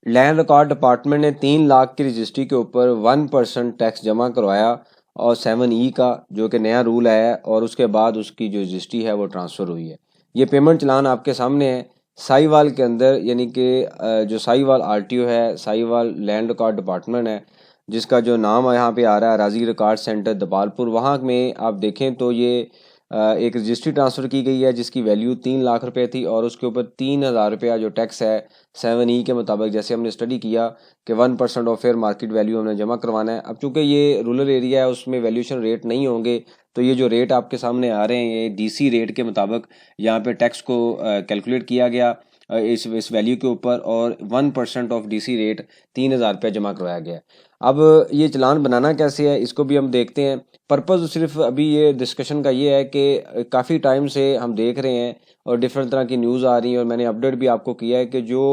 Land record department ने 3 लाख की registry के ऊपर 1% टैक्स जमा करवाया और 7E का जो कि नया रूल आया है, और उसके बाद उसकी जो रजिस्ट्री है वो ट्रांसफ़र हुई है। ये पेमेंट चलान आपके सामने है साहिवाल के अंदर, यानी कि जो साहिवाल RTO है, साहिवाल लैंड रिकॉर्ड डिपार्टमेंट है, जिसका जो नाम यहाँ पे आ रहा है राजी रिकॉर्ड सेंटर दपालपुर, वहाँ में आप देखें तो ये एक रजिस्ट्री ट्रांसफ़र की गई है जिसकी वैल्यू 3 लाख रुपए थी, और उसके ऊपर 3,000 रुपया जो टैक्स है 7E के मुताबिक, जैसे हमने स्टडी किया कि 1% ऑफ फेयर मार्केट वैल्यू हमने जमा करवाना है। अब चूंकि ये रूरल एरिया है, उसमें वैल्यूएशन रेट नहीं होंगे, तो ये जो रेट आपके सामने आ रहे हैं ये DC रेट के मुताबिक यहाँ पे टैक्स को कैलकुलेट किया गया इस वैल्यू के ऊपर, और 1% ऑफ DC रेट 3,000 रुपया जमा करवाया गया। अब ये चलान बनाना कैसे है इसको भी हम देखते हैं। पर्पज़ सिर्फ अभी ये डिस्कशन का ये है कि काफ़ी टाइम से हम देख रहे हैं और डिफरेंट तरह की न्यूज़ आ रही है, और मैंने अपडेट भी आपको किया है कि जो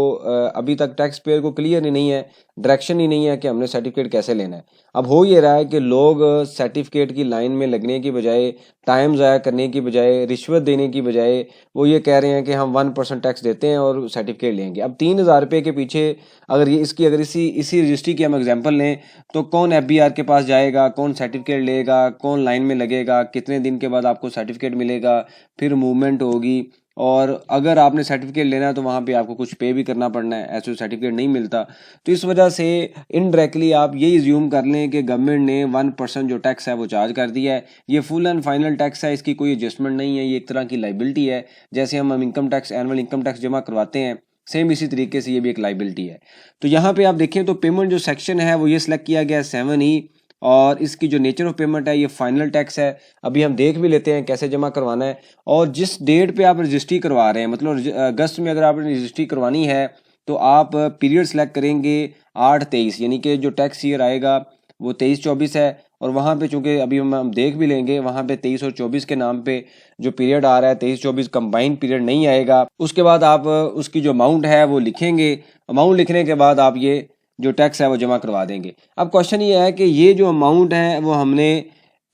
अभी तक टैक्स पेयर को क्लियर ही नहीं है, डायरेक्शन ही नहीं है कि हमने सर्टिफिकेट कैसे लेना है। अब हो ये रहा है कि लोग सर्टिफिकेट की लाइन में लगने की बजाय, टाइम ज़ाया करने की बजाय, रिश्वत देने की बजाय वो ये कह रहे हैं कि हम 1% टैक्स देते हैं और सर्टिफिकेट लेंगे। अब 3,000 रुपये के पीछे अगर ये इसकी अगर इसी रजिस्ट्री की हम एग्जाम्पल लें तो कौन FBR के पास जाएगा, कौन सर्टिफिकेट लेगा, कौन लाइन में लगेगा, कितने दिन के बाद आपको सर्टिफिकेट मिलेगा, फिर मूवमेंट होगी, और अगर आपने सर्टिफिकेट लेना है तो वहाँ पे आपको कुछ पे भी करना पड़ना है, ऐसे सर्टिफिकेट नहीं मिलता। तो इस वजह से इनडायरेक्टली आप ये इज्यूम कर लें कि गवर्नमेंट ने 1% जो टैक्स है वो चार्ज कर दिया है। ये फुल एंड फाइनल टैक्स है, इसकी कोई एडजस्टमेंट नहीं है, ये एक तरह की लाइबिलिटी है। जैसे हम income tax, annual income tax जमा करवाते हैं, सेम इसी तरीके से ये भी एक लाइबिलिटी है। तो यहाँ पे आप देखें तो पेमेंट जो सेक्शन है वो ये सिलेक्ट किया गया है 7E, और इसकी जो नेचर ऑफ पेमेंट है ये फाइनल टैक्स है। अभी हम देख भी लेते हैं कैसे जमा करवाना है। और जिस डेट पे आप रजिस्ट्री करवा रहे हैं, मतलब अगस्त में अगर आपने रजिस्ट्री करवानी है तो आप पीरियड सेलेक्ट करेंगे 8-23, यानी कि जो टैक्स ईयर आएगा वो 23-24 है। और वहाँ पे चूंकि अभी हम देख भी लेंगे, वहाँ पे 23 और 24 के नाम पे जो पीरियड आ रहा है 23-24 कंबाइंड पीरियड नहीं आएगा। उसके बाद आप उसकी जो अमाउंट है वो लिखेंगे। अमाउंट लिखने के बाद आप ये जो टैक्स है वो जमा करवा देंगे। अब क्वेश्चन ये है कि ये जो अमाउंट है वो हमने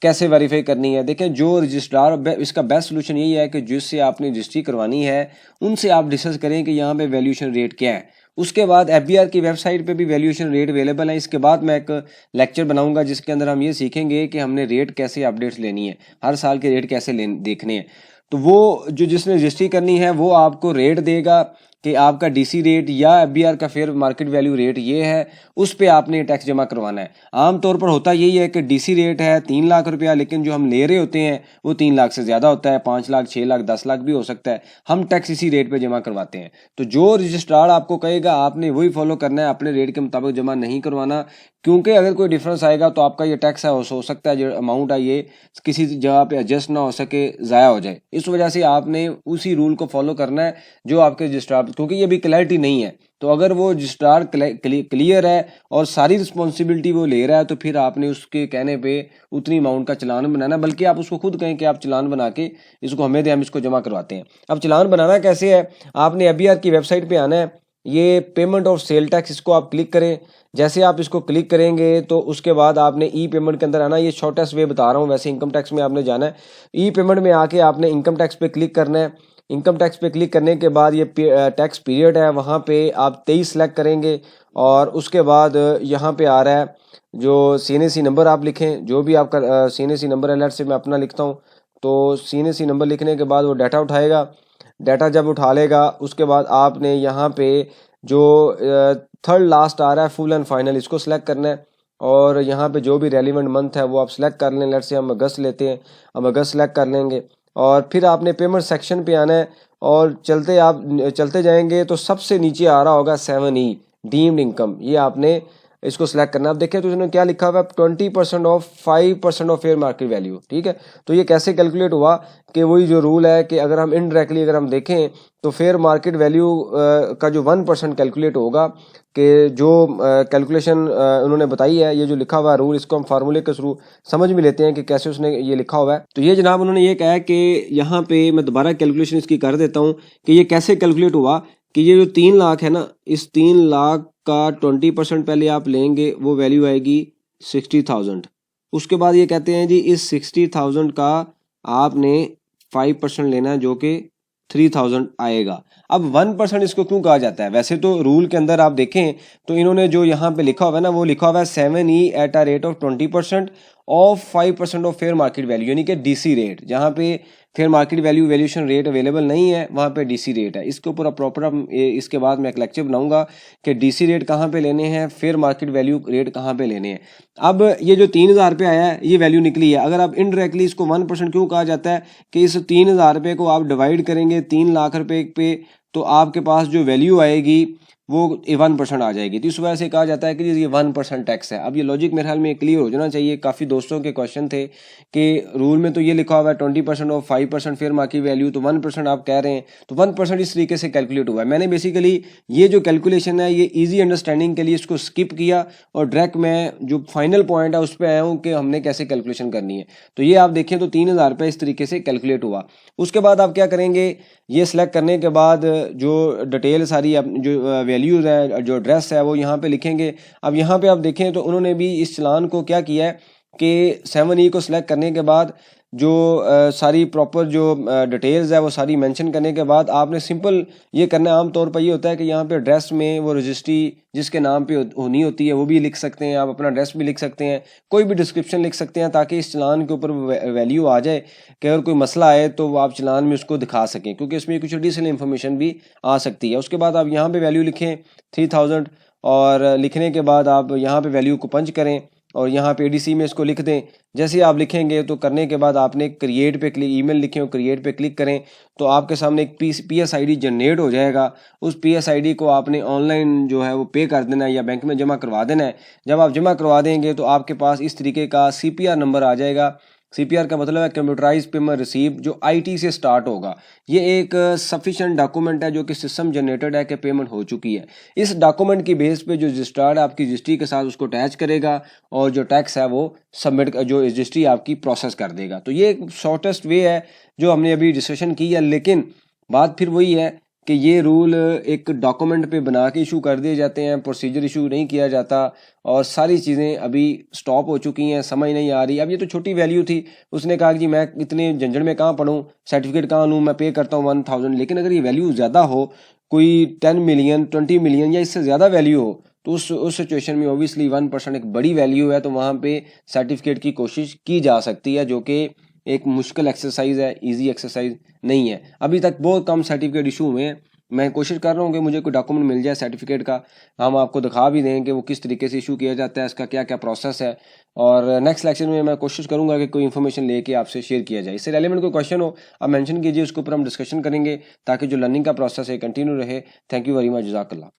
कैसे वेरीफाई करनी है। देखें, जो रजिस्ट्रार, इसका बेस्ट सोल्यूशन यही है कि जिससे आपने रजिस्ट्री करवानी है उनसे आप डिस्कस करें कि यहाँ पे वैल्यूएशन रेट क्या है। उसके बाद FBR की वेबसाइट पे भी वैल्यूएशन रेट अवेलेबल है। इसके बाद मैं एक लेक्चर बनाऊंगा जिसके अंदर हम ये सीखेंगे कि हमने रेट कैसे अपडेट्स लेनी है, हर साल के रेट कैसे देखने हैं। तो वो जो जिसने रजिस्ट्री करनी है वो आपको रेट देगा कि आपका DC रेट या FBR का फेयर मार्केट वैल्यू रेट ये है, उस पे आपने टैक्स जमा करवाना है। आमतौर पर होता यही है कि DC रेट है 3 लाख रुपया, लेकिन जो हम ले रहे होते हैं वो 3 लाख से ज़्यादा होता है, 5 लाख, 6 लाख, 10 लाख भी हो सकता है। हम टैक्स इसी रेट पे जमा करवाते हैं। तो जो रजिस्ट्रार आपको कहेगा आपने वही फॉलो करना है, अपने रेट के मुताबिक जमा नहीं करवाना, क्योंकि अगर कोई डिफरेंस आएगा तो आपका ये टैक्स है हो सकता है जो अमाउंट है ये किसी जगह पे एडजस्ट ना हो सके, ज़ाया हो जाए। इस वजह से आपने उसी रूल को फॉलो करना है जो आपके रजिस्ट्रार, क्योंकि ये भी क्लैरिटी नहीं है। तो अगर वो रजिस्ट्रार क्लियर है और सारी रिस्पॉन्सिबिलिटी वो ले रहा है तो फिर आपने उसके कहने पे उतनी अमाउंट का चलान बनाना, बल्कि आप उसको खुद कहें कि आप चलान बना के इसको हमें दें, हम इसको जमा करवाते हैं। अब चलान बनाना कैसे है, आपने FBR की वेबसाइट पे आना है, ये पेमेंट ऑफ सेल टैक्स, इसको आप क्लिक करें। जैसे आप इसको क्लिक करेंगे तो उसके बाद आपने ई पेमेंट के अंदर आना। ये शॉर्टेस्ट वे बता रहा हूँ, वैसे इनकम टैक्स में आपने जाना है। ई पेमेंट में आके आपने इनकम टैक्स पे क्लिक करना है। इनकम टैक्स पे क्लिक करने के बाद ये टैक्स पीरियड है, वहाँ पे आप 23 सेलेक्ट करेंगे, और उसके बाद यहाँ पे आ रहा है जो CNAC नंबर आप लिखें, जो भी आपका CNAC नंबर है। लेट से मैं अपना लिखता हूँ, तो CNAC नंबर लिखने के बाद वो डाटा उठाएगा। डाटा जब उठा लेगा उसके बाद आपने यहाँ पे जो थर्ड लास्ट आ रहा है फुल एंड फाइनल, इसको सिलेक्ट करना है। और यहाँ पे जो भी रेलिवेंट मंथ है वो आप सिलेक्ट कर लें। लेट से हम अगस्त लेते हैं, हम अगस्त सिलेक्ट कर लेंगे। और फिर आपने पेमेंट सेक्शन पे आना है, और चलते जाएंगे तो सबसे नीचे आ रहा होगा 7E डीम्ड इनकम, ये आपने इसको सिलेक्ट करना है। आप देखिए तो उसने क्या लिखा हुआ है, 20% of 5% of fair market value. ठीक है, तो ये कैसे कैलकुलेट हुआ कि वही जो रूल है कि अगर हम इनडायरेक्टली अगर हम देखें तो फेयर मार्केट वैल्यू का जो 1% कैलकुलेट होगा, कि जो कैलकुलेशन उन्होंने बताई है, ये जो लिखा हुआ है रूल, इसको हम फार्मूले के थ्रू समझ भी लेते हैं कि कैसे उसने ये लिखा हुआ है। तो ये जनाब उन्होंने ये कहा है कि यहाँ पे मैं दोबारा कैलकुलेशन इसकी कर देता हूँ कि ये कैसे कैलकुलेट हुआ, कि ये जो 3 लाख है ना, इस 3 लाख का 20% पहले आप लेंगे, वो वैल्यू आएगी 60,000। उसके बाद ये कहते हैं जी इस 60,000 का आपने 5% लेना है जो कि 3000 आएगा। अब 1% इसको क्यों कहा जाता है? वैसे तो रूल के अंदर आप देखें तो इन्होंने जो यहाँ पे लिखा हुआ है ना, वो लिखा हुआ है 7E at a rate of 20% of 5% of fair market value, यानी कि डीसी रेट। जहाँ पे fair market value valuation rate available नहीं है वहाँ पे डीसी रेट है। इसके ऊपर प्रॉपर इसके बाद मैं एक लेक्चर बनाऊंगा कि डीसी रेट कहाँ पे लेने हैं, फेयर मार्केट वैल्यू रेट कहाँ पे लेने हैं। अब ये जो 3000 रुपये आया है ये वैल्यू निकली है। अगर आप इनडायरेक्टली इसको 1% क्यों कहा जाता है कि इस 3000 रुपये को आप डिवाइड करेंगे 3 लाख रुपए पे, तो आपके पास जो वैल्यू आएगी वो 1% आ जाएगी। तो इस वजह से कहा जाता है कि ये 1% टैक्स है। अब ये लॉजिक मेरे ख्याल में क्लियर हो जाना चाहिए। काफ़ी दोस्तों के क्वेश्चन थे कि रूल में तो ये लिखा हुआ है 20% और 5% फेयर मार्केट वैल्यू, तो 1% आप कह रहे हैं, तो 1% इस तरीके से कैलकुलेट हुआ है। मैंने बेसिकली ये जो कैलकुलेशन है ये ईजी अंडरस्टैंडिंग के लिए इसको स्किप किया और डायरेक्ट मैं जो फाइनल पॉइंट है उस पर आया हूँ कि हमने कैसे कैलकुलेशन करनी है। तो ये आप देखें तो 3000 रुपये इस तरीके से कैलकुलेट हुआ। उसके बाद आप क्या करेंगे, ये सिलेक्ट करने के बाद जो डिटेल सारी जो वैल्यूज़ है, जो एड्रेस है, वो यहाँ पे लिखेंगे। अब यहाँ पे आप देखें तो उन्होंने भी इस चलान को क्या किया है कि 7E को सिलेक्ट करने के बाद जो सारी प्रॉपर जो डिटेल्स है वो सारी मेंशन करने के बाद आपने सिंपल ये करना है। आमतौर पर ये होता है कि यहाँ पे एड्रेस में वो रजिस्ट्री जिसके नाम पे होनी होती है वो भी लिख सकते हैं, आप अपना एड्रेस भी लिख सकते हैं, कोई भी डिस्क्रिप्शन लिख सकते हैं ताकि इस चलान के ऊपर वैल्यू आ जाए कि अगर कोई मसला आए तो आप चलान में उसको दिखा सकें, क्योंकि इसमें कुछ एडिशनल इन्फॉर्मेशन भी आ सकती है। उसके बाद आप यहाँ पे वैल्यू लिखें 3000 और लिखने के बाद आप यहाँ पे वैल्यू को पंच करें और यहाँ पे एडीसी में इसको लिख दें। जैसे आप लिखेंगे तो करने के बाद आपने क्रिएट पे क्लिक, ईमेल लिखें और क्रिएट पे क्लिक करें तो आपके सामने एक PSID जनरेट हो जाएगा। उस PSID को आपने ऑनलाइन जो है वो पे कर देना है या बैंक में जमा करवा देना है। जब आप जमा करवा देंगे तो आपके पास इस तरीके का CPR नंबर आ जाएगा। CPR का मतलब है कंप्यूटराइज पेमेंट रिसीव, जो IT से स्टार्ट होगा। ये एक सफिशिएंट डॉक्यूमेंट है जो कि सिस्टम जनरेटेड है कि पेमेंट हो चुकी है। इस डॉक्यूमेंट की बेस पे जो रजिस्ट्रार आपकी रजिस्ट्री के साथ उसको अटैच करेगा और जो टैक्स है वो सबमिट, जो रजिस्ट्री आपकी प्रोसेस कर देगा। तो ये एक शॉर्टेस्ट वे है जो हमने अभी डिस्कशन की है। लेकिन बात फिर वही है कि ये रूल एक डॉक्यूमेंट पे बना के इशू कर दिए जाते हैं, प्रोसीजर इशू नहीं किया जाता और सारी चीज़ें अभी स्टॉप हो चुकी हैं, समझ नहीं आ रही। अब ये तो छोटी वैल्यू थी, उसने कहा कि जी मैं इतने झंझट में कहाँ पढ़ूँ, सर्टिफिकेट कहाँ लूँ, मैं पे करता हूँ 1000। लेकिन अगर ये वैल्यू ज़्यादा हो, कोई 10 मिलियन 20 मिलियन या इससे ज़्यादा वैल्यू हो, तो उस सिचुएशन में ओबियसली 1% एक बड़ी वैल्यू है, तो वहाँ पे सर्टिफिकेट की कोशिश की जा सकती है, जो कि एक मुश्किल एक्सरसाइज है, इजी एक्सरसाइज नहीं है। अभी तक बहुत कम सर्टिफिकेट इशू हुए हैं। मैं कोशिश कर रहा हूँ कि मुझे कोई डॉक्यूमेंट मिल जाए सर्टिफिकेट का, हम आपको दिखा भी दें कि वो किस तरीके से इशू किया जाता है, इसका क्या क्या प्रोसेस है। और नेक्स्ट लेक्चर में मैं कोशिश करूँगा कि कोई इन्फॉर्मेशन लेके आपसे शेयर किया जाए। इससे रेलेवेंट कोई क्वेश्चन हो आप मेंशन कीजिए, उसके ऊपर हम डिस्कशन करेंगे ताकि जो लर्निंग का प्रोसेस है कंटिन्यू रहे। थैंक यू वेरी मच, जज़ाकल्लाह।